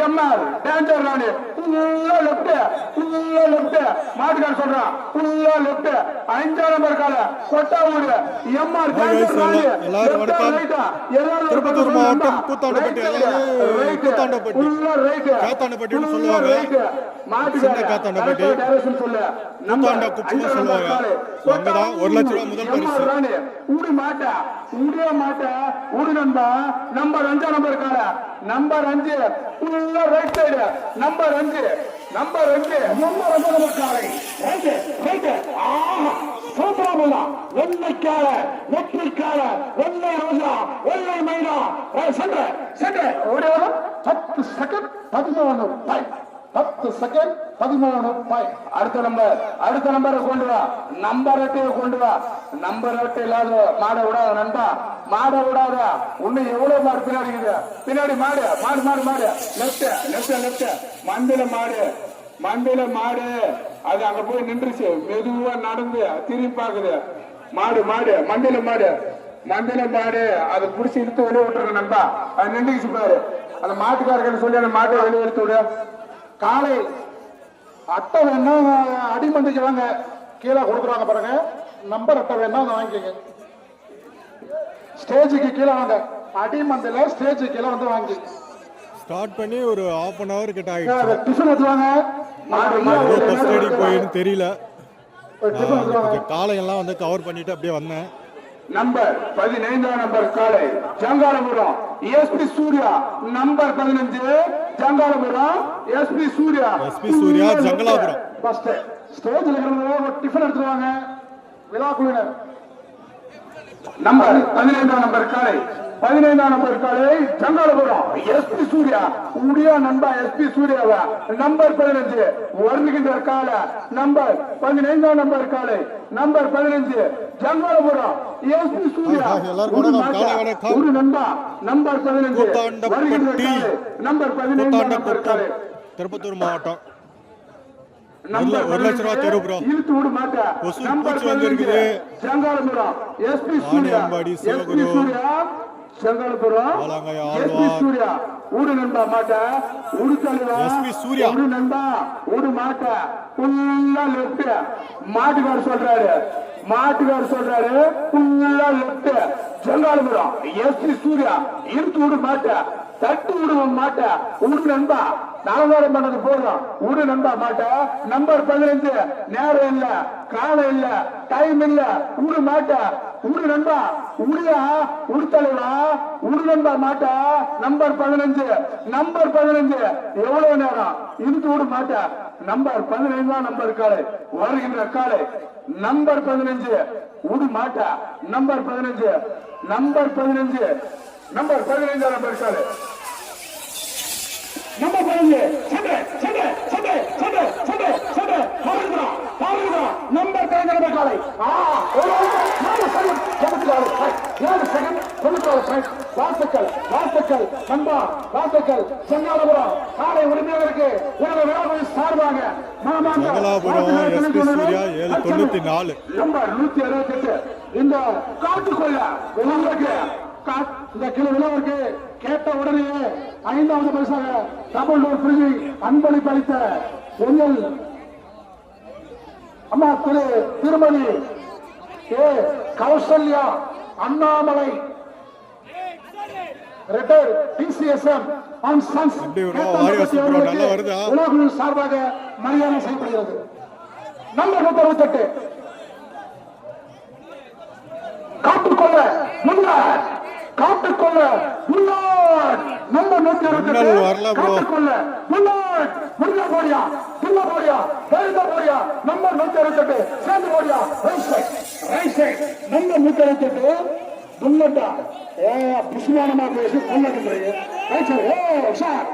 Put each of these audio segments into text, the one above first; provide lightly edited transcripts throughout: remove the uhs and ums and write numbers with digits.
MR danger ராணி ஃபுல்லா left மாட்டுக்கார சொல்றான் ஃபுல்லா லெஃப்ட் 5 நம்பர் கால கொட்டாவூர் எம்ஆர் டேஞ்சர் ராணி திருப்பத்தூர் மாவட்டம் கூத்தாண்டப்பட்டி காத்தாண்டப்பட்டின்னு சொல்லுவாங்க. சின்ன காத்தாண்டப்பட்டி கூத்தாண்ட குப்புன்னு சொல்லுவாங்க. அங்கதான் 1 லட்ச ரூபாய் முதல் பரிசு. ஊடி மாட்ட ஊடி நண்பா நம்பர் 5 நம்பர் கால நம்பர் 5 ஃபுல்லா right side number 5 number 5 number காலை ரைட் சூப்பரா வெள்ளைக்கால நெற்றிக்கால வெள்ளை ரோஜா வெள்ளை மைனா சென்ற ஓடி வரும் 10 செகண்ட் 13 பாய் 10 செகண்ட் 13 பாய். அடுத்த நம்பரை கொண்டு வா. நம்பர் 8 கொண்டு வா. நம்பர் 8 இல்லாத மாட விடாத நண்பா, மாட விடாத. இன்னும் எவ்வளவு மாடு பின்னாடி இருக்குது. பின்னாடி மாடு லெப்ட் மண்டில மாடு அது அங்க போய் நின்றுச்சு. மெதுவா நடந்து திரும்பி பாக்குது. மாடு மண்டில மாடு அதை புடிச்சு இழுத்து வெளியே விட்டுருங்க நண்பா. அது நின்றுச்சு பாரு. அந்த மாட்டுக்காரர்கள் சொல்லி அந்த மாட்டை வெளியே எடுத்து விடு. காலை அட்டை வேணா அடிமந்திக்கு வாங்க, கீழே கொடுக்குறாங்க பாருங்க. நம்பர் அட்டை வேணா வாங்கிக்கங்க. ஸ்டேஜுக்கு கீழே வாங்க, அடிமந்தில ஸ்டேஜுக்கு கீழே வந்து வாங்கி ஸ்டார்ட் பண்ணி ஒரு ½ அன் ஹவர் கிட்ட ஆயிடுச்சு. டிஃபன் எடுத்துவாங்க. போயின்னு தெரியல. காலையெல்லாம் வந்து கவர் பண்ணிட்டு அப்படியே வந்தேன். நம்பர் 15 நம்பர் காலை Jangalapuram SP Surya. Number 15 Jangalapuram SP Surya Jangalapuram. First ஸ்டேஜ்ல இருக்கிறவங்க டிஃபன் எடுத்துவாங்க. விழா குழுவினர் நம்பர் 15 நம்பர் காலை ஜங்காலபுரம் எஸ்பி சூர்யா உடியா நண்பா. எஸ்பி சூர்யாவா நம்பர் 15 வருகின்ற கால நம்பர் 15 நம்பர் காலை நம்பர் 15 ஜங்காலபுரம் எஸ்பி சூர்யா ஒரு நண்பா. நம்பர் 15 வருகின்ற நம்பர் 15 நம்பர் காலை திருப்பத்தூர் மாவட்டம் 1 லட்ச ரூபாய் தெரு ப்ரோ. இழுத்து விட மாட்டா. Number 15 Jangalapuram SP Surya Sengalpuram SP Surya ஊடு நண்பா மாட்ட ஊடு தலைவா எஸ்பி சூர்யா ஊடு நண்பா ஊடு மாட்ட ஃபுல்லா லெஃப்ட். மாட்டுக்கார் சொல்றாரு ஃபுல்லா லெஃப்ட். செங்கல்புரம் எஸ்பி சூர்யா இழுத்து விட மாட்ட, தட்டு விடுவ மாட்ட. ஊடு நண்பா நாலவாரம் பண்ணது போதும். ஊடு நண்பா மாட்ட. நம்பர் 15 நேரம் இல்ல, காலம் இல்ல, டைம் இல்ல. ஊடு மாட்ட ஊடு நண்பா உடியா ஊடு தலைவா ஊடு நண்பா மாட்ட. நம்பர் 15 எவ்வளவு நேரம் இழுத்து விட மாட்ட. நம்பர் 15 நம்பர் காலை வருகின்ற காலை நம்பர் 15 ஊடு மாட்ட. நம்பர் 15 நம்பர் 15 நம்பர் காலை நம்பர் 15 நம்பர் 15 காலை வாழ்த்துக்கள் நண்பா, வாழ்த்துக்கள். செங்காலபுரம் காலை உரிமையாளருக்கு உணவு விழாவில் சார்பாக நம்பர் 168 இந்த காட்டுக்கொள்ள விழாவிற்கு இந்த கிலோ விழாவிற்கு கேட்ட உடனே 5வது பரிசாக தமிழ் பிரிவி அன்பளிப்பு அளித்த எங்கள் அம்மா திருமதி Kausalya Annamalai retire TCSM and sons சார்பாக மரியாதை செய்யப்படுகிறது. நம்பர் 168 காட்டுக்கொள்ள நம்பர் 168 காட்டுக்கொள்ள முன்னா போடியா நம்பர் 168 சேர்ந்து போடியா ரைட் சைட் நம்பர் 168 துல்லட்டா புஷ்மானமா பேசி கொண்டாடுறது ரைட் சைட். சார்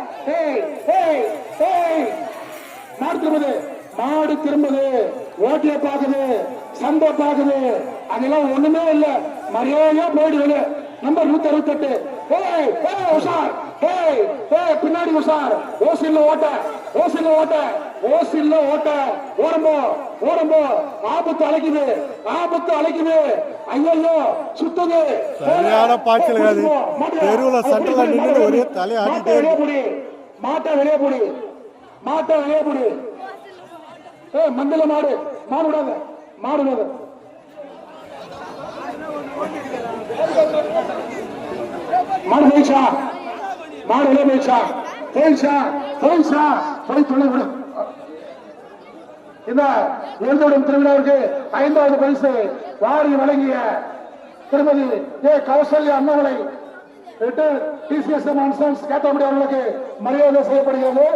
மாடு திரும்புது ஓட்டிய பாக்குது சந்தை பாக்குது அதெல்லாம் ஒண்ணுமே இல்ல. மரியாதையா போயிடுது. நம்பர் 168 உஷார் பின்னாடி உஷார். ஓசில்ல ஓட்ட ஓடும்போ ஆபத்து அழைக்குது. ஐயோ சுத்துது. சரியான பாய்ச்சல். தெருவுல சட்டல நின்று ஒரே தலையாடிட்டே மாட்டை வெளியே போடு, மாட்டை வெளியே போடு. மண்டல மாடு, மாடு விடாத, மாடு விடாத. மாடு போயிடுச்சா, மாடு வெளியே போயிடுச்சா, போயிடுச்சா, போயிடுச்சா, போய் தொலை விடு. இந்த எழுந்தோடும் திருவிழாவிற்கு 5வது பரிசு வாரி வழங்கிய திருமதி ஏ கௌசல்யா அண்ணாமலை டிசிஎஸ்எம் கேட்டபடி அவர்களுக்கு மரியாதை செய்யப்படுகிறது.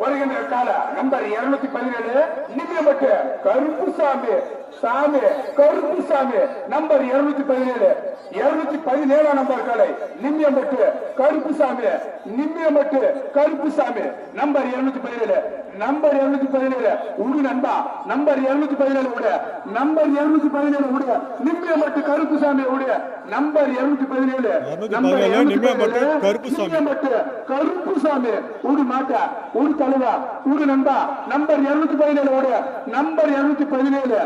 வருகின்ற கால நம்பர் 217 நிமியம்பட்டு கருப்புசாமி சாமி கருப்புசாமி நம்பர் 217 நம்பர் காலை நிமியம்பட்டு கருப்புசாமி நிமியம்பட்டு கருப்புசாமி நம்பர் 217 உடு நண்பா நம்பர் 217 உடைய நம்பர் 217 உடைய நிமியம்பட்டு கருப்புசாமி உடைய நம்பர் 217 நிமியம்பட்டு கருப்புசாமி உடு மாட்டா உடு தலைவா உடு நண்பா நம்பர் 217 உடைய நம்பர் 217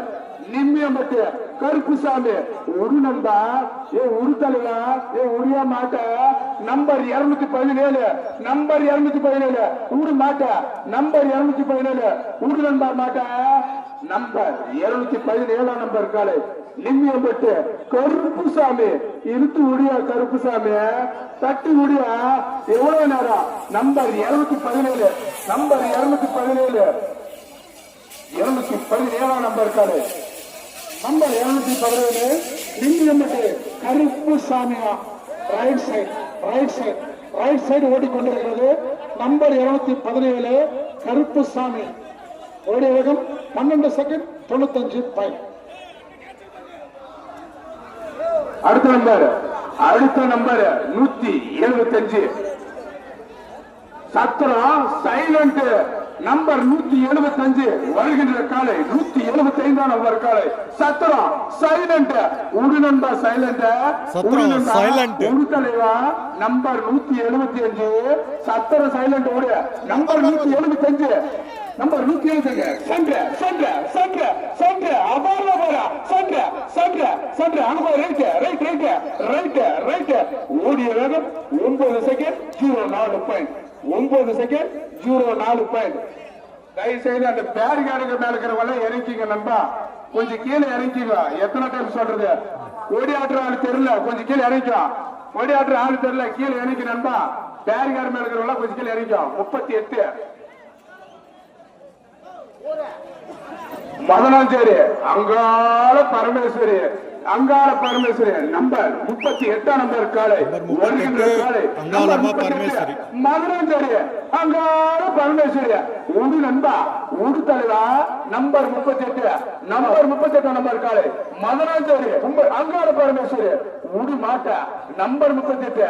நிம்மியம்பட்டு கருப்புசாமி ஒரு நண்பா ஏ ஒரு தலைவா ஏ ஒடியா மாட்ட நம்பர் 217 நம்பர் 217 ஊடு மாட்ட நம்பர் 217 ஊடு நண்பா மாட்ட நம்பர் 217 நம்பர் காலை நிம்மியம்பட்டு கருப்புசாமி இழுத்து உடியா கருப்புசாமி தட்டி உடியா எவ்வளவு நேரம் நம்பர் 217 நம்பர் 217 நம்பர் காலை நம்பர் 217 நிம்மியம்பட்டு கருப்புசாமியா ரைட் சைடு ஓடிக்கொண்டிருக்கிறது. நம்பர் 217 கருப்புசாமி ஓடிய வேகம் 12 செகண்ட் 95 பாயிண்ட். அடுத்த நம்பர் 175 சத்திரம் சைலண்ட் நம்பர் 175 வருகின்ற காலை 175 நம்பர் காலை சத்திரம் சைலண்ட் உடு நண்பா சைலண்ட் உடு தலைவா நம்பர் 175 சத்திரம் சைலண்ட் உடு நம்பர் 175 நம்பர் 175 சென்ற அபார சென்ற அனுபவ ரைட் ஓடிய வேகம் 9 செகண்ட் 04 பாயிண்ட் 9 செகண்ட் 04 பாயிண்ட். தயவு செய்து அந்த பேரிகார்டுக்கு மேல இருக்கிறவங்க இறங்கிங்க நண்பா, கொஞ்சம் கீழே இறங்கிங்க. எத்தனை டைம் சொல்றது, ஓடியாற்ற ஆள் தெரியல, கொஞ்சம் கீழே இறங்கிக்கும். ஓடியாற்ற ஆள் தெரியல, கீழே இறங்கி நண்பா. பேரிகார்டு மேல இருக்கிறவங்க கொஞ்சம் கீழே இறங்கிக்கும். 38 மதனாஞ்சேரி அங்காள பரமேஸ்வரி நம்பர் 38 நம்பர் காலை மதுராஞ்சேரி அங்காள பரமேஸ்வரி உடு நண்பா உடு தலைவா நம்பர் 38 நம்பர் காலை மதுராஞ்சேரி அங்காள பரமேஸ்வரி உடு மாட்டா நம்பர் 38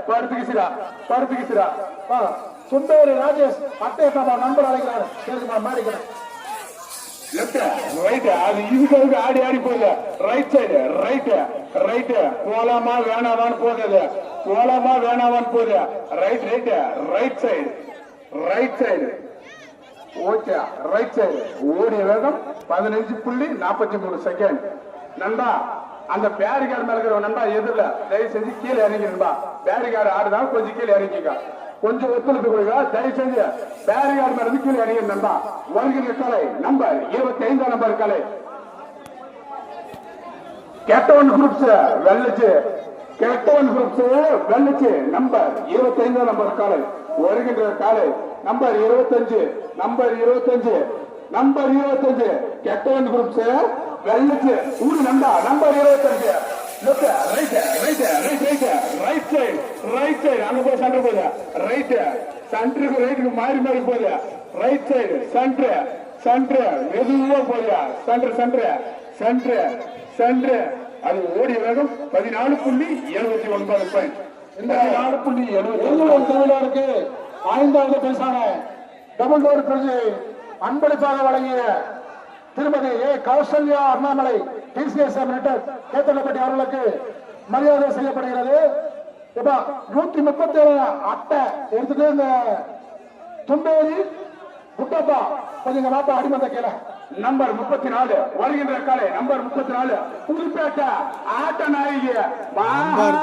பருத்துக்கிசிரா சுந்தரி ராஜேஷ் அட்டை நம்பர் அழைக்கிறார் மாடிக்கிறேன். அது இதுக்கு ஆடி போகுது. ரைட் சைடு போலாமா வேணாமான்னு போகுது. Right side okay. Right side ஓடிய வேகம் 15.43 செகண்ட். நண்பா அந்த பேரிகார்டு மேல இருக்கிற நண்பா எதிரில தயவு செஞ்சு கீழே இறங்கி நண்பா. பேரிகார்டு ஆடுதான் கொஞ்சம் கீழே இறங்கிக்க, கொஞ்சம் ஒத்துழைப்பு கொடுங்க தயவு செஞ்சு. பேரிகார்டு மேல இருந்து கீழே இறங்கி நண்பா. வருகின்ற கலை நம்பர் 25 நம்பர் கலை கேட்டவன் குரூப்ஸ் வெள்ளிச்சு நம்பர் 25 நம்பர் காலை வருகின்ற காலை நம்பர் 25 கேட்டவன் குரூப்ஸ் வெள்ளிச்சு ஊரு நம்பா நம்பர் 25 ரைட் சைடு அங்க போய் சென்டர் போகுது. ரைட்டுக்கு மாறி போகுது. ரைட் சைடு சென்டர் மெதுவா போகுது. சென்டர் அது ஓடிய வேகம் 14.79 பாயிண்ட். இந்த 14.79 திருவிழாவுக்கு 5வது பரிசான டபுள் டோர் பிரிட்ஜ் அன்பளிப்பாக வழங்கிய திருமதி ஏ கௌசல்யா அண்ணாமலை டிசிஎஸ்எம் கேத்தலப்பட்டி அவர்களுக்கு மரியாதை செய்யப்படுகிறது. 137 அட்டை எடுத்துட்டு இந்த தும்பேரி குட்டப்பா கொஞ்சம் மாப்பா அடிமந்த கீழே நம்பர் 34 வருகின்ற காலை நம்பர் 34 புதுப்பேட்டை ஆட்ட நாயகி நம்பர்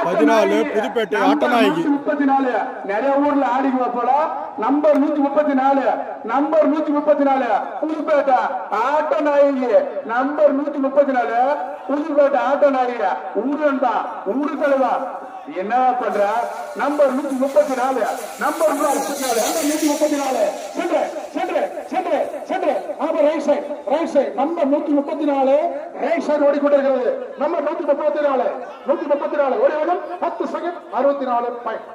14 புதுப்பேட்டை ஆட்ட நாயகி 34 நிறைய ஊர்ல ஆடிக்குவா போல நம்பர் 134 நம்பர் 134 புதுப்பேட்டை ஆட்ட நாயகி நம்பர் 134 புதுப்பேட்டை ஆட்ட நாயகி ஊரன்பா ஊரு தலைவா என்ன பண்ற நம்பர் 134 நம்பர் 134 சென்று சென்று சென்று சென்று right side number 134 right side ஓடிக்கொண்டிருக்கிறது நம்பர் 134 ஒரு வேகம் 10 செகண்ட் 64 பாயிண்ட்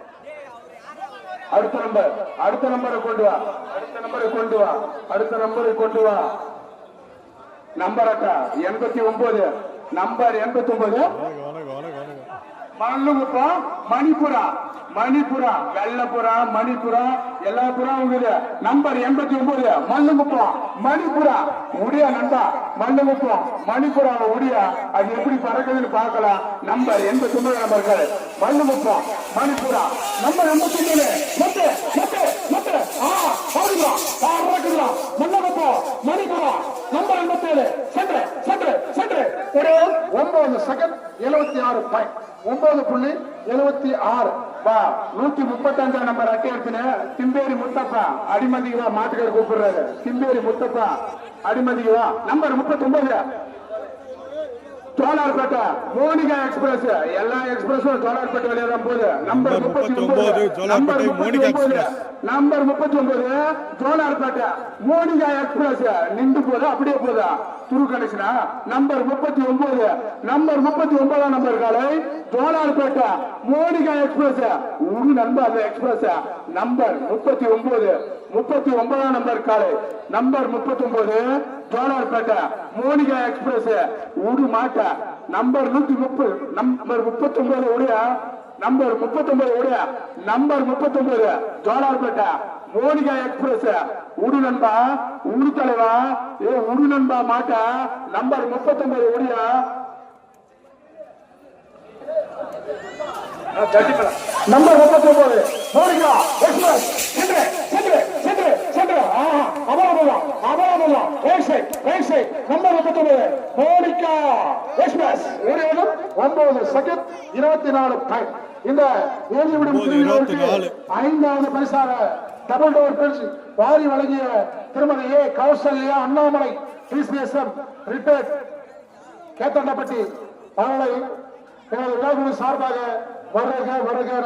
அடுத்த நம்பரை கொண்டு வா நம்பர் அக்கா 89 நம்பர் 89 மல்லுகுப்பம் மணிப்புரா வெள்ளப்புறா மணிப்புரா எல்லா புறாவும் இருக்குது நம்பர் 89 மல்லுகுப்பம் மணிப்புரா உடைய நண்பா மல்லுகுப்பம் மணிப்புரா உடைய அது எப்படி பறக்குதுன்னு பார்க்கலாம் நம்பர் 89 நம்பர்கள் மல்லுகுப்பம் மணிப்புரா நம்பர் 89 மல்லுகுப்பம் மணிப்புரா நம்பர் 87 சென்று 9 செகண்ட் 76 பாயிண்ட் 9.76 வா 135 நம்பர் அட்டை எடுத்துன திம்பேரி முத்தப்பா அடிமதிக்கு வா மாட்டுக்கார கூப்பிடுறாரு திம்பேரி முத்தப்பா அடிமதிக்கு வா நம்பர் 39 ஜோலார்பேட்டை மோனிகா எக்ஸ்பிரஸ் எல்லா எக்ஸ்பிரஸும் ஜோலார்பேட்டை வழியா தான் போகுது number 39 number 39 Jolarpettai Monika express நின்று போதா அப்படியே போதா துரு கணேசனா நம்பர் 39 நம்பர் காலை ஜோலார்பேட்டை மோனிகா எக்ஸ்பிரஸ் ஒரு நண்பர் அந்த எக்ஸ்பிரஸ் நம்பர் 39 நம்பர் காலை நம்பர் 39 ஜோலார்பேட்டை மோனிகா எக்ஸ்பிரஸ் ஊடு மாட்ட நம்பர் 130 நம்பர் 39 உடைய நம்பர் 39 ஜோலார்பேட்டை மோனிகா எக்ஸ்பிரஸ் ஊடு நண்பா ஊடு தலைவா ஊடு நண்பா மாட்ட நம்பர் 39 உடைய நம்பர் 39 மோனிகா எக்ஸ்பிரஸ் சென்று அபராதம் right side number 39 Monika express 9 second 24 point இந்த ஏழிவிடும் திருவிழாவுக்கு 5வது பரிசாக டபுள் டோர் பிரிட்ஜ் வாரி வழங்கிய திருமதி ஏ கௌசல்யா அண்ணாமலை டிசிஎஸ்எம் ரிட்டையர்ட் கேத்தண்டப்பட்டி அவர்களை எனது விழாக்குழு சார்பாக வருக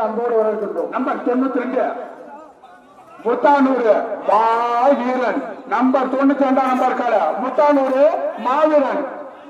அன்போடு வரவேற்கின்றோம் நம்பர் 92 முத்தானூர் மாவீரன் நம்பர் 92 நம்பர் கால முத்தானூர் மாவீரன்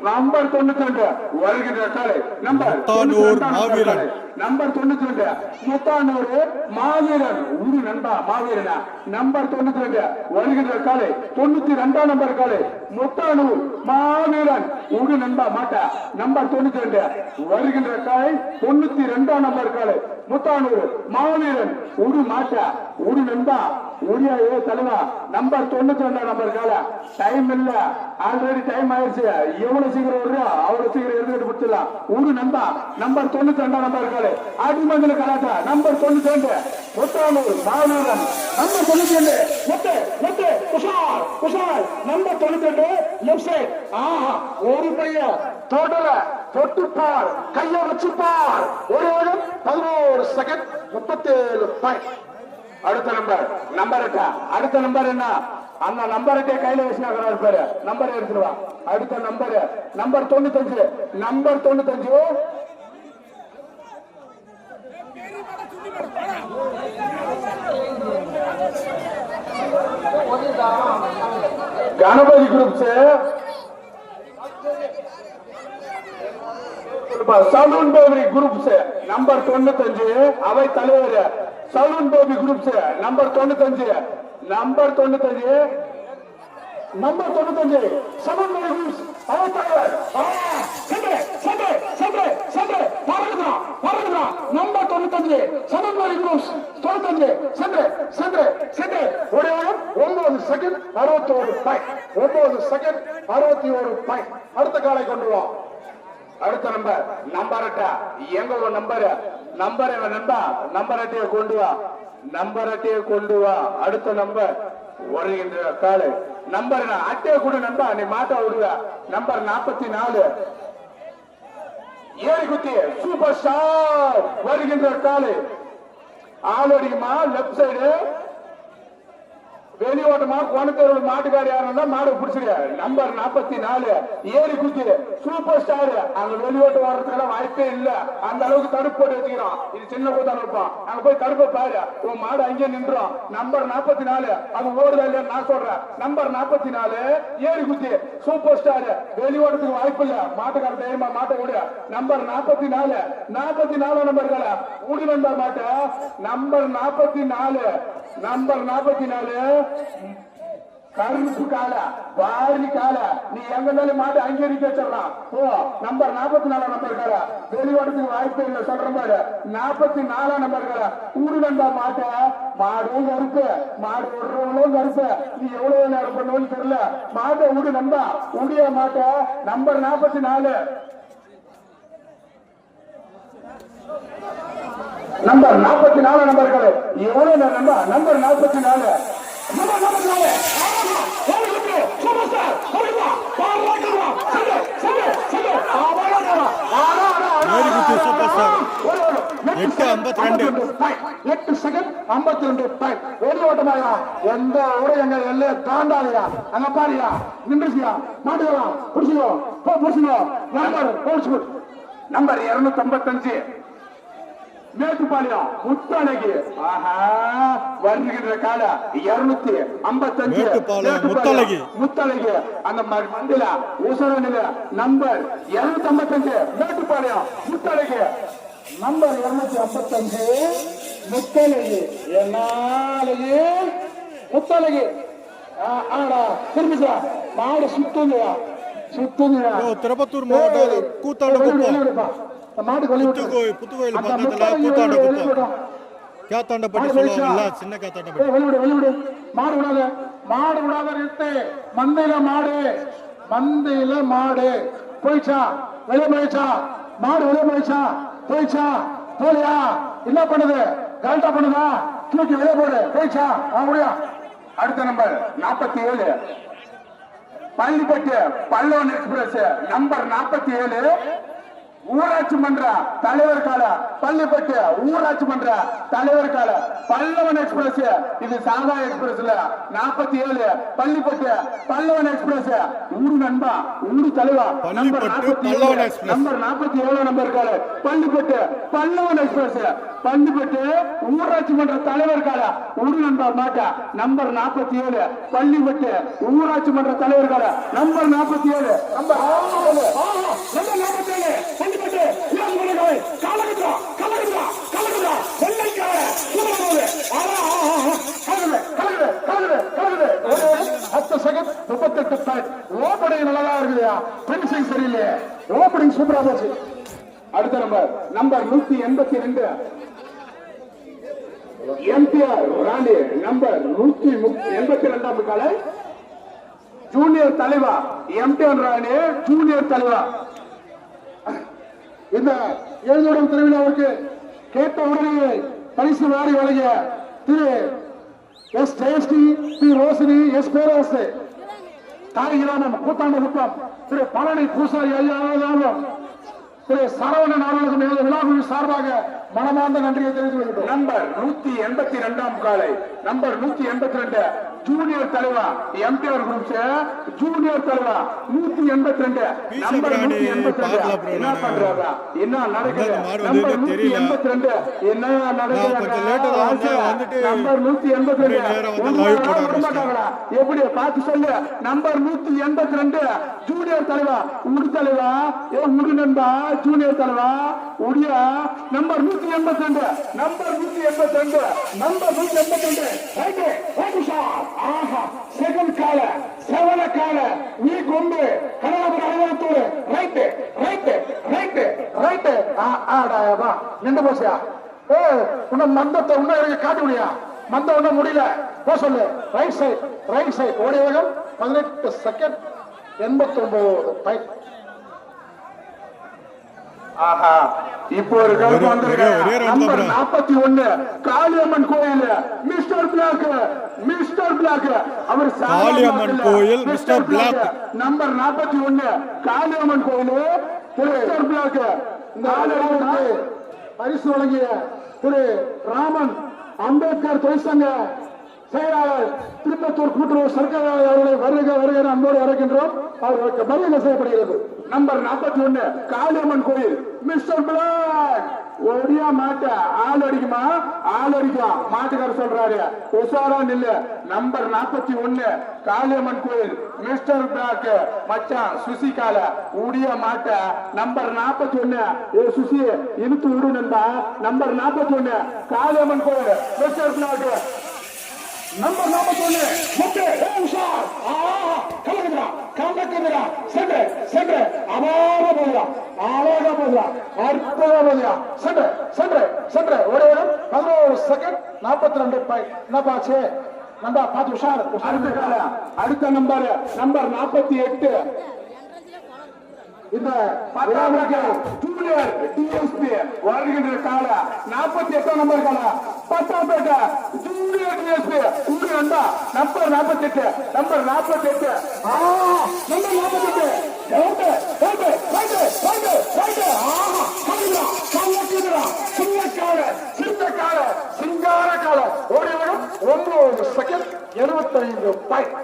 நம்பர் 92 வருகின்ற காலை நம்பர் 92 முத்தானூர் மாவீரன் ஊரு நண்பா மாவீரனா நம்பர் 92 வருகின்ற காலை 92 நம்பர் காலை முத்தானூர் மாவீரன் ஊரு நண்பா மாட்டா நம்பர் 92 வருகின்ற காலை 92 நம்பர் காலை முத்தானூர் மாவீரன் ஊரு மாட்டா ஊரு நண்பா ஊரியா தலைவா நம்பர் 92 நம்பர் கால டைம் இல்ல ஆல்ரெடி டைம் ஆயிடுச்சு எவ்வளவு சீக்கிரம் வருதோ அவ்வளவு சீக்கிரம் எடுத்துக்கிட்டு கொடுத்துடலாம் ஊரு நண்பா நம்பர் 92 நம்பர் கால அடிமங்கல கலாட்டா நம்பர் 92 முத்தானூர் மாவீரன் number 92 Kushal number 92 left side ஒரு பையன் தொட்டுப்பார் கைய வச்சுப்பார் ஒரு 11 செகண்ட் 37 பாயிண்ட் அடுத்த நம்பர் என்ன அந்த நம்பருக்கே கையில வச்சுக்கிறாரு பாரு நம்பர் எடுத்துருவா அடுத்த number 95 Ganapathi groups saloon baby groups number 95 அவை தலைவர் saloon baby groups number 95 saloon baby groups அவை தலைவர் நம்பர் 95 சலூன் பேபி குரூப்ஸ் 95 சென்று ஒரு 9 செகண்ட் 61 பாயிண்ட் 9 செகண்ட் 61 பாயிண்ட் அடுத்த காலை கொண்டு வா அடுத்த நம்பர் அட்டை எங்க நம்பர் நம்பர் அட்டையை கொண்டு வா அடுத்த நம்பர் வருகின்ற காலை நம்பர் அட்டையை கூட நண்பா நீ மாட்ட விடுவ. நம்பர் 44 ஏரிக்குத்தி சூப்பர் ஸ்டார் வருகின்ற காலை ஆலடிக்குமா லெப்ட் சைடு வெளி ஓட்டமா கோணத்தூர் மாட்டுக்காரி யாருன்னா மாடு பிடிச்சிரு. நம்பர் 44 ஏரி குத்தி சூப்பர் ஸ்டார். அங்க வெளி ஓட்டம் வர்றதுக்கெல்லாம் வாய்ப்பே இல்ல. அந்த அளவுக்கு தடுப்பு போட்டு வச்சுக்கிறோம். இது சின்ன கூட்டம் இருப்போம். அங்க போய் தடுப்பை பாரு, உன் மாடு அங்கே நின்றோம். நம்பர் 44 அது ஓடுதா இல்லையா நான் சொல்றேன். நம்பர் 44 ஏரி குத்தி சூப்பர் ஸ்டார். வெளி ஓட்டத்துக்கு வாய்ப்பு இல்ல. மாட்டுக்கார தைரியமா மாட்ட விடு. நம்பர் 44 நம்பர்களை ஊடி வந்த மாட்ட. நம்பர் 44 கருப்பு கால வாரி கால நீ எங்க இருந்தாலும் மாட்டு அங்கீகரிக்க வச்சிடலாம். ஓ நம்பர் 44 நம்பர் கால வெளியோட்டத்துக்கு வாய்ப்பு இல்லை சொல்ற மாதிரி. 44 நம்பர் கால ஊடு வந்தா மாட்ட மாடும் கருப்பு மாடு விடுறவங்களும் கருப்பு. நீ எவ்வளவு நேரம் பண்ணுவோன்னு தெரியல. மாட்டை ஊடு நம்பா உடைய மாட்ட. நம்பர் 44 நம்பர் 44 நம்பர்கள் எவ்வளவு நம்பா. நம்பர் 44 8 செகண்ட் 52 ஓடி ஓட்டமாயா. எந்த ஊரை எங்க எல்லைய தாண்டாதையா. அங்க பாரியா நின்றுச்சியா மாட்டுக்கலாம் புடிச்சுக்கோ புடிச்சுக்கோ. நம்பர் 255 மேட்டுப்பாளையம் முத்தழகி. ஆஹா வருகின்ற கால 255 முத்தழகி அந்த மண்டில உசரணில. நம்பர் 255 மேட்டுப்பாளையம் முத்தழகி. நம்பர் 255 முத்தழகி. என்னாலகி முத்தழகி. ஆடா திரும்பிச்சா மாடு சுத்துங்கயா சுத்துங்கயா. திருப்பத்தூர் மாவட்டம் கூத்தாண்டகுப்பம் மாடு கொல்லி புத்துக்கோயில் பக்கத்துல கூத்தாண்டகுப்பம் கேத்தாண்டப்பட்டி சொல்லுவாங்கல்ல. சின்ன கேத்தாண்டப்பட்டி மாடு விடாத மாடு விடாத நிறுத்து. மந்தையில மாடு போயிச்சா வெளியே போயிச்சா. மாடு வெளியே போயிச்சா போயிச்சா போலியா என்ன பண்ணுது கரெக்டா பண்ணுதா தூக்கி வெளியே போடு போயிச்சா முடியா. அடுத்த number 47 Pallipattu Pallavan express. Number 47 ஊராட்சி மன்ற தலைவர் கால பள்ளிப்பட்டு ஊராட்சி மன்ற தலைவர் கால பல்லவன் எக்ஸ்பிரஸ். இது சாதா எக்ஸ்பிரஸ் இல்ல. 47 பள்ளிப்பட்டு பல்லவன் எக்ஸ்பிரஸ். ஊரு நண்பா ஊரு தலைவா. நம்பர் 47 நம்பர் கால பள்ளிப்பட்டு பல்லவன் எக்ஸ்பிரஸ். பள்ளிப்பட்டு ஊராட்சி மன்ற தலைவர் கால ஊரு நண்பா மாட்டா. நம்பர் 47 பள்ளிப்பட்டு ஊராட்சி மன்ற தலைவர் கால நம்பர் 47 நம்பர் 47 ஓப்பனிங் நல்லா இருக்குல்லையா. பினிஷிங் சரியில்லையே. ஓப்பனிங் சூப்பரா போச்சு. அடுத்த நம்பர் 182 எம்டிஆர் ராணி. நம்பர் 182 காலை ஜூனியர் தலைவா. எம்டிஆர் ராணி ஜூனியர் தலைவா. இந்த எழுதோடும் திருவிழாவுக்கு கேட்ட உடனே பரிசு வாரி வழங்கிய திரு S Jayashree, P Roshini, S Perasu, தாய் கிராமம் கூத்தாண்டகுப்பம், திரு பழனி பூசாரி ஐயாவும், திரு சரவணன் அவர்களுக்கும் எனது விழாக்குழு சார்பாக மனமார்ந்த நன்றியை தெரிவித்துக் கொள்கிறோம். நம்பர் 182 காலை நம்பர் 182 ஜூனியர் தலைவா எம்டிஆர் குரூப்ஸ் ஜூனியர் தலைவா 182 நம்பர் 182 என்ன பண்றாங்க என்ன நடக்குது. நம்பர் 182 என்ன நடக்குது. நம்பர் 182 எப்படி பார்த்து சொல்லு. நம்பர் 182 ஜூனியர் தலைவா உடு தலைவா உடு நண்பா ஜூனியர் தலைவா உடியா. Number 182 number 182 number 182 right right shot. ஆஹா செகண்ட் கால செவன கால நீ கொண்டு கனகபுரம் அலுவலகத்தோடு ரைட் ரைட் ரைட் ரைட். ஆடாவா நின்று போசியா. உன்ன மந்தத்தை உன்ன எனக்கு காட்ட முடியா. மந்த ஒண்ணு முடியல போ சொல்லு. ரைட் சைட் ஓடிய வேகம் 18 செகண்ட் 89. ஆஹா இப்போ ஒரு கருப்பு வந்திருக்காங்க. ஒரே round நம்பர் தான் 41 காளியம்மன் கோயில் மிஸ்டர் பிளாக் அவர் காளியம்மன் கோயில் மிஸ்டர் பிளாக். நம்பர் 41 காளியம்மன் கோயில் மிஸ்டர் பிளாக். இந்த ஆளுநருக்கு பரிசு வழங்கிய திரு ராமன் அம்பேத்கர் தொழிற்சங்க செயலாளர் திருப்பத்தூர் கூட்டுறவு சர்க்கரை அவர்களை வருகிற அன்போடு அழைக்கின்றோம். அவர்களுக்கு மரியாதை செய்யப்படுகிறது. நம்பர் 41 காளியம்மன் கோயில் மிஸ்டர் பிளாக். ஒடியா மாட்ட ஆள் அடிக்குமா ஆள் அடிக்கும் மாட்டுக்கார சொல்றாரு உசாரா நில்லு. நம்பர் 41 காளியம்மன் கோயில் மிஸ்டர் பிளாக் மச்சான் சுசிகால உடிய மாட்ட. நம்பர் 41 சுசி இழுத்து விடு நண்பா. நம்பர் 41 காளியம்மன் கோயில் மிஸ்டர் பிளாக். நம்பர் 41 முட்டு உஷார் கலக்குறா சென்று சென்று அழகா போதுரா அற்புதமா போதுரா சென்று சென்று சென்று ஒரு 11 செகண்ட் 42 பாயிண்ட். என்னப்பா ஆச்சு நம்பா பார்த்து உஷார். அடுத்த நம்பர் 48 இந்த ஜூனியர் டிஎஸ்பி வருகின்ற கால 48 நம்பர் கால பத்தாம்பேட்டை ஜூனியர் டிஎஸ்பி உங்க நண்பா நம்பர் 48 நம்பர் 48 சிங்கார கால ஓடி வரும் 9 செகண்ட் 75 பாயிண்ட்.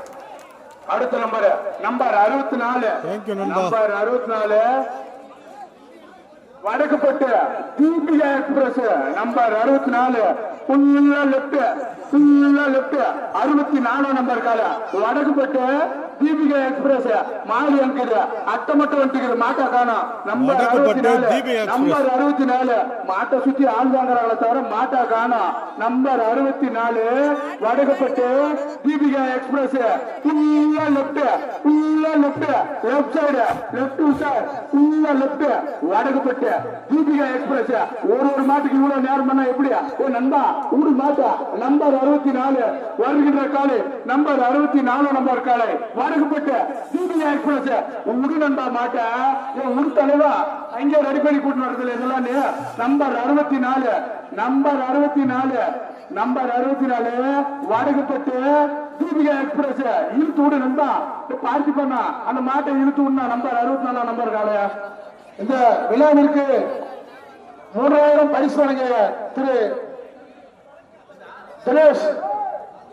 அடுத்த number 64 number 64 Vadakkupattu Deepika express number 64 ஃபுல்லா லெப்ட் 64 நம்பர் கால வடக்குப்பட்டு தீபிகா எக்ஸ்பிரஸ் மாறி அனுக்குது அட்டை மட்டும் வந்துக்குது மாட்டா காணும். நம்பர் 64 மாட்டை சுத்தி ஆள் வாங்குறாங்கள தவிர மாட்டா காணும். நம்பர் 64 வடக்குப்பட்டு தீபிகா எக்ஸ்பிரஸ் ஃபுல்லா left left side left sir ஃபுல்லா லெப்ட் வடக்குப்பட்டு தீபிகா எக்ஸ்பிரஸ். ஒரு மாட்டுக்கு இவ்வளவு நேரம் பண்ணா எப்படியா ஓ நண்பா ஊரு மாட்டா. நம்பர் 64 வருகின்ற காலை நம்பர் 64 நம்பர் காலை வடக்குப்பட்டு தீபிகா எக்ஸ்பிரஸ் உங்க நண்பா மாட்டா உரு தலைவா அங்கே ரெடி பண்ணி கூட்டு நடத்துல இதெல்லாம். Number 64 number 64 Vadakkupattu Deepika express இழுத்து விடு நண்பா பார்த்து பண்ணா அந்த மாட்டை இழுத்து விடனா. நம்பர் 64 நம்பர் காலையா. இந்த விழாவிற்கு 3000 பரிசு வழங்கிய திரு தினேஷ்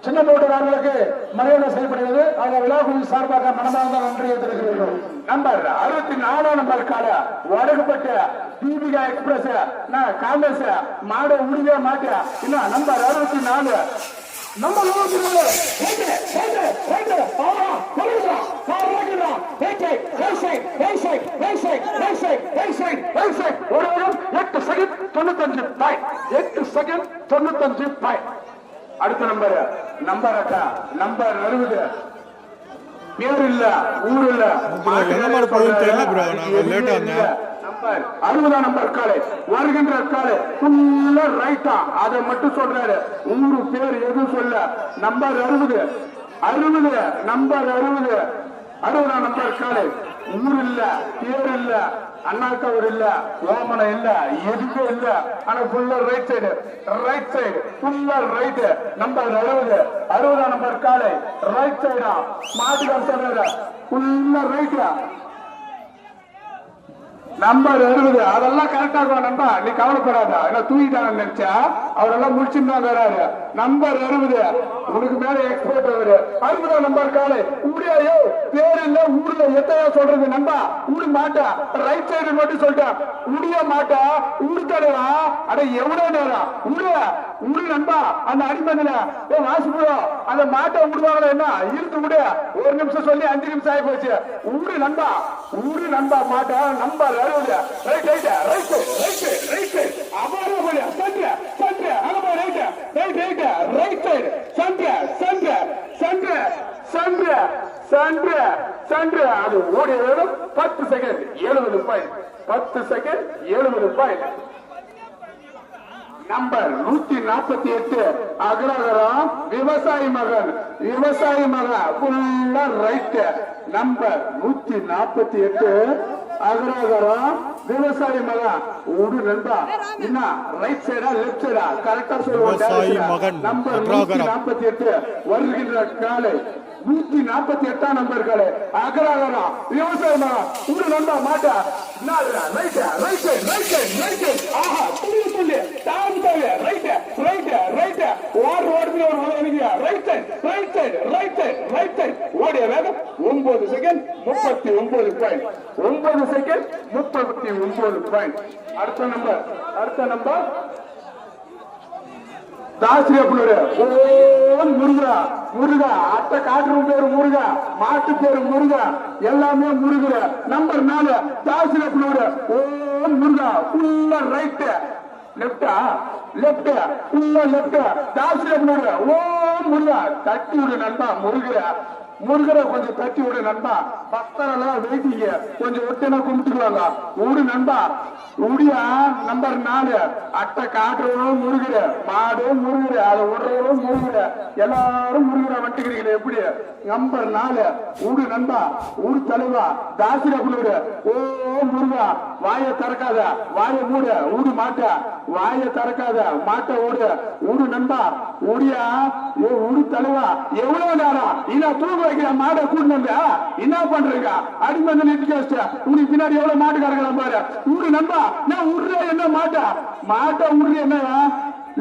சின்னப்போட்டு அவர்களுக்கு மரியாதை செய்யப்படுகிறது. அவங்க விழாக்குழு சார்பாக மனமார்ந்த நன்றியை தெரிவிக்கிறோம். நம்பர் 64 நம்பர் கால வடக்குப்பட்டு தீபிகா எக்ஸ்பிரஸ் காங்கிரஸ் மாட உடிவே மாட்ட. இன்னும் நம்பர் 64 நம்பர் 64 8 செகண்ட் 95 பாயிண்ட். அடுத்த நம்பர் அக்கா நம்பர் 60 பேர் இல்ல ஊர் இல்ல நம்பர் 60 நம்பர் காலை வருகின்ற காலை ஃபுல்லா ரைட்டா அதை மட்டும் சொல்றாரு ஊரு பேர் எதுவும் சொல்ல. நம்பர் 60 நம்பர் 60 நம்பர் காலை ஊர் இல்ல பேர் இல்ல அண்ணாக்கவர் இல்ல ஓமனை இல்ல எதுவுமே இல்ல. ஆனா ஃபுல்லா ரைட் சைடு ஃபுல்லா ரைட். நம்பர் 60 நம்பர் காலை ரைட் சைடா மாட்டுக்கார சொல்றாரு ஃபுல்லா ரைட்டா. நம்பர் 60 அதெல்லாம் கரெக்டா இருக்கும் நண்பா நீ கவலைப்படாத. தூக்கிட்டாங்க நினைச்சா அவரெல்லாம் முடிச்சுட்டு வராரு. நம்பர் 60 உனக்கு மேல எக்ஸ்போர்ட் அவரு 60 நம்பர் காலை ஊடியோ பேர் இல்ல ஊர்ல எத்தையா சொல்றது நண்பா ஊடு மாட்டா ரைட் சைடு மட்டும் சொல்லிட்டேன் உடிய மாட்டா ஊடு தலைவா. அட எவ்வளவு நேரம் ஊடு நண்பா அந்த அடிமதில வாசிப்புறோம் அந்த மாட்டை விடுவாங்களா என்ன இழுத்து விடு. 1 நிமிஷம் சொல்லி 5 நிமிஷம் ஆகி போச்சு. ஊடு நண்பா மாட்டா நம்பர் 60 ரைட் அது ஓடி 10 second 70 point 10 second 70 point. Number 148 அக்ரஹாரம் விவசாயி மகன் ஃபுல்லா ரைட். நம்பர் 148 அக்ரஹாரம் விவசாயி மகன் ஊடு நண்பா என்ன ரைட் சைடா லெப்ட் சைடா கரெக்டா விவசாயி மகன் சொல்லுவோம். நம்பர் அக்ராகரம். 148 வருகின்ற காலை 148 நம்பர் காலை அகராகரம் விவசாயி மகன் ஊடு நண்பா மாட்டா ரைட் ரைட் ரைட் ரைட் ஆஹா துள்ளி துள்ளி தாவு தாவு ரைட் ரைட் ரைட் ஓடு ஓடுது ஒரு வளையறியா right side right side right side right side ஓடிய வேகம் 9 செகண்ட் 39 பாயிண்ட் 9 செகண்ட் 39 பாயிண்ட். அடுத்த நம்பர் தாசிரியப்பனூர் ஓம் முருகா முருகா அத்தை காற்று பேரு முருகா மாட்டு பேரு முருகா எல்லாமே முருகா. நம்பர் 4 தாசிரியப்பனூர் ஓம் முருகா ஃபுல்லா ரைட் லெப்டா லெப்ட் ஃபுல்லா லெப்ட் தாசிரியப்பனூர் ஓம் முருகா தட்டி விடு நண்பா முருகரை கொஞ்சம் தட்டி விடு நண்பா. பக்தரெல்லாம் வெயிட்டிங்க கொஞ்சம் ஒட்டினா கும்பிட்டுக்குவாங்க. ஊடு நண்பா உடியா நம்பர் 4 அட்டை காட்டுறவரும் முருகிற மாடும் முருகிற அதை விடுறவரும் முருகிற எல்லாரும் முருகிற வந்துக்கிறீங்களே எப்படி. நம்பர் 4 ஊடு நண்பா ஊடு தலைவா தாசிரப்பனூர் ஓ முருகா வாயை திறக்காத வாயை மூட ஊடு மாட்ட வாயை திறக்காத மாட்ட ஓடு ஊடு நண்பா ஊடியா ஊடு தலைவா எவ்வளவு நேரம் இனா தூங்க வைக்கிற மாடை கூட்டினா என்ன பண்றீங்க அடிமை வந்து நிறுத்தி வச்சு உனக்கு பின்னாடி எவ்வளவு மாட்டு கறக்கலாம் பாரு ஊடு நண்பா நான் உடுற என்ன மாட்டை உடுற என்ன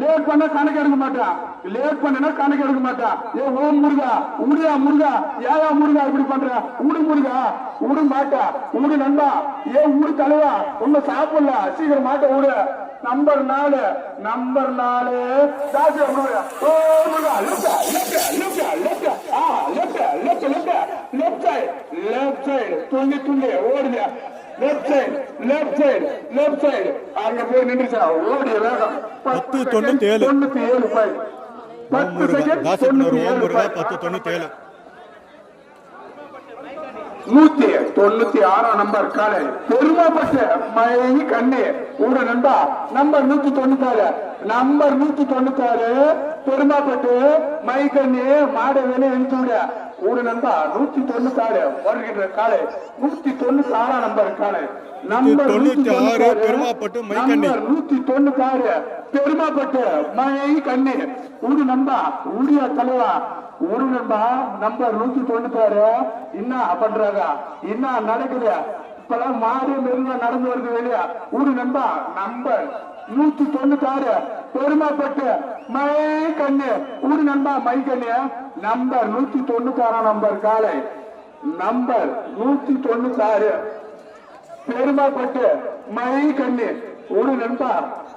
லேட் பண்ண கணக்கு எடுக்க மாட்டான் லேட் பண்ணா கணக்கு எடுக்க மாட்டான். ஏ ஓம் முருகா உடியா முருகா ஏயா முருகா இப்படி பண்ற ஊடு முருகா ஊடு மாட்டா ஊடு நண்பா ஏ ஊடு தலைவா ஒண்ணு சாப்பிடல சீக்கிரம் மாட்ட ஊடு. நம்பர் 4 தாசி ஓ முருகா லெப்ட் சைடு துள்ளி ஓடுது லெப்ட் சைடு அங்க போய் நின்றுச்சா ஓடிய வேகம் 10:97 பாயிண்ட் 10 செகண்ட் 10:97 196 நம்பர் காலை பெருமாப்பட்டு மயங்கி கண்ணே ஊட நண்பா நம்பர் 196 பெருமாப்பட்டு மை கண்ணே மாட வேலை எழுத்து ஊட நண்பா 196 வருகின்ற காலை 196 நம்பர் காலை நம்பர் 196 பெருமாப்பட்டு மை கண்ணே 196 பெருமாப்பட்டு மை கண்ணே ஊடு நண்பா ஊடியா தலைவா ஊடு நண்பா நம்பர் 196 என்ன பண்றாங்க என்ன நடக்குது இப்பெல்லாம் மாடு மெருங்க நடந்து வருது வெளியா ஊடு நண்பா நம்பர் 196 பெருமாப்பட்டு மை கண்ணு ஊடு நண்பா மை கண்ணு நம்பர் 196 நம்பர் காலை நம்பர் 196 பெருமாப்பட்டு மை கண்ணு ஊடு நண்பா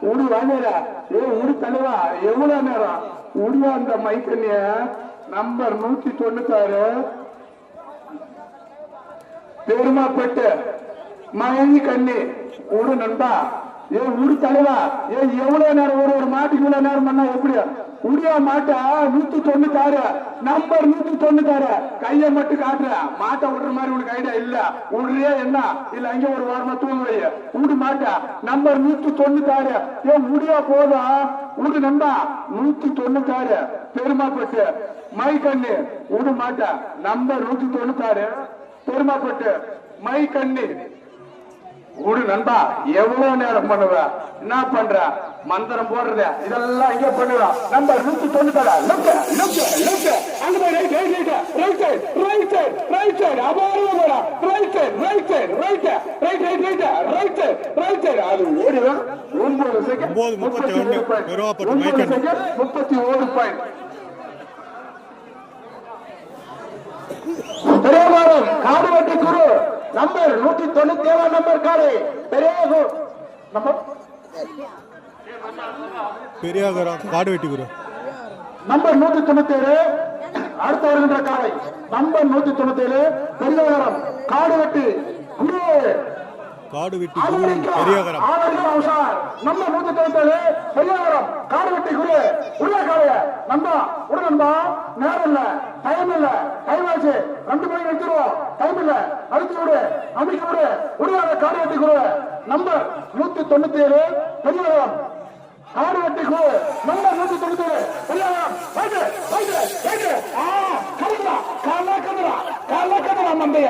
ஊடு வாங்கடா ஏ ஊடு தலைவா எவ்வளவு நேரம் ஊடியா அந்த மை கண்ணிய நம்பர் 196 பெருமாப்பட்டு மயங்கி கண்ணி ஊடு நண்பா ஏ ஊடு தலைவா ஏ எவ்வளவு நேரம் ஒரு மாட்டுக்கு இவ்வளவு நேரம் பண்ணா எப்படி உடியா மாட்டா 196 நம்பர் 196 கைய மட்டும் காட்டுற மாட்டை விடுற மாதிரி உனக்கு ஐடியா இல்ல உடுறியா என்ன இல்ல அங்க ஒரு வாரமா தூங்குவைய ஊடு மாட்டா நம்பர் 196 ஏ உடியா போதும் ஊடு நண்பா 196 பெருமாப்பட்டு மை கண்ணு ஊடு மாட்டா நம்பர் 196 பெருமாப்பட்டு மை கண்ணு ஊடு நண்பா எவ்வளவு நேரம் பண்ணுவ என்ன பண்ற மந்திரம் போடுறத இதெல்லாம் இங்க பண்ணுவ நம்பர் 196 அங்க போய் ரைட் சைடு அபாரமா ரைட் சைடு அது ஓடிவா 9 செகண்ட் 9:31 பெருமாப்பட்டு மை கண்ணே 31 point. பெரியவாரம் Kaduvetti Guru number 197 number காலை பெரியாகரம் காடு வெட்டி குரு நம்பர் 197 அடுத்த வருகின்ற காலை நம்பர் 197 பெரியவாரம் காடுவெட்டி குரு பெரியாகரம் நம்பர் 197 பெரியாகரம் காடுவெட்டி குரு உள்ள காலைய நம்பா உட நண்பா நேரம் இல்ல டைம் ஆச்சு 2 மணி வச்சிருவோம் டைம் இல்ல அழுத்தி விடு அமைக்க விடு உடையாத Kaduvetti Guru number 197 பெரியாகரம் Kaduvetti Guru number 197 பெரியாகரம் கல்லக்கதுரா மந்தைய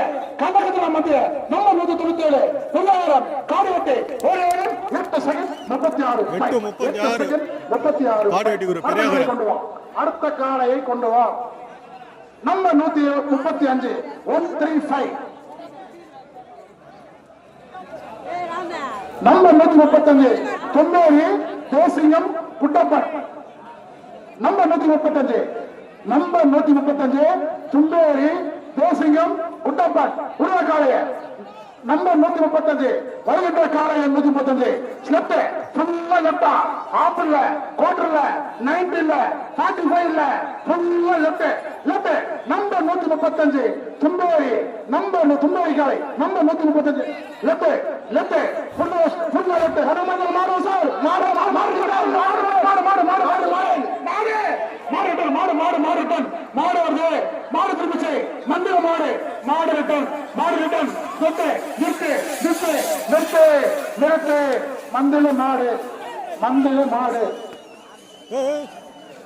number 197 பெரியாகரம் காடு 8 செகண்ட் 36 காடு வெட்டி குரு பெரிய அடுத்த காளையை கொண்டு வா. நம்பர் 135 135 நம்பர் 135 தொண்ணூறு தேசிங்கம் குட்டப்பன். நம்பர் 135 தும்பேரி தேசிங்கம் குட்டப்பன் உருவ காளைய. நம்பர் 135 வருகின்ற காளைய 135 ஸ்லெப்ட் ஃபுல்லா லெப்டா ஆப் இல்ல குவார்டர் இல்ல 90 இல்ல 45 இல்ல ஃபுல்லா லெப்ட் நம்பர் 135 தும்பேரி தும்பேரி காளை நம்பர் 135 லெப்ட் ஃபுல்லா லெப்ட் ஹனுமன் மாடு சார் மாடு வருது மாடு திரும்பிச்சு மந்திர மாடு ரிட்டன் நிறுத்து மந்திர மாடு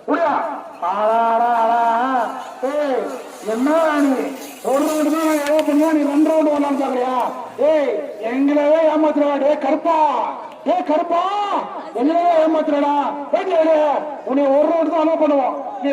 புரியா என்ன நீ ஒரு ரவுண்டு தான் பண்ணுவா நீ 2 ரவுண்டு வரலான்னு பாக்குறியா? எங்களவே ஏமாத்துறா கருப்பா எங்களவே ஏமாத்துறா உன்னை ஒரு ரவுண்டு தான் பண்ணுவோம்.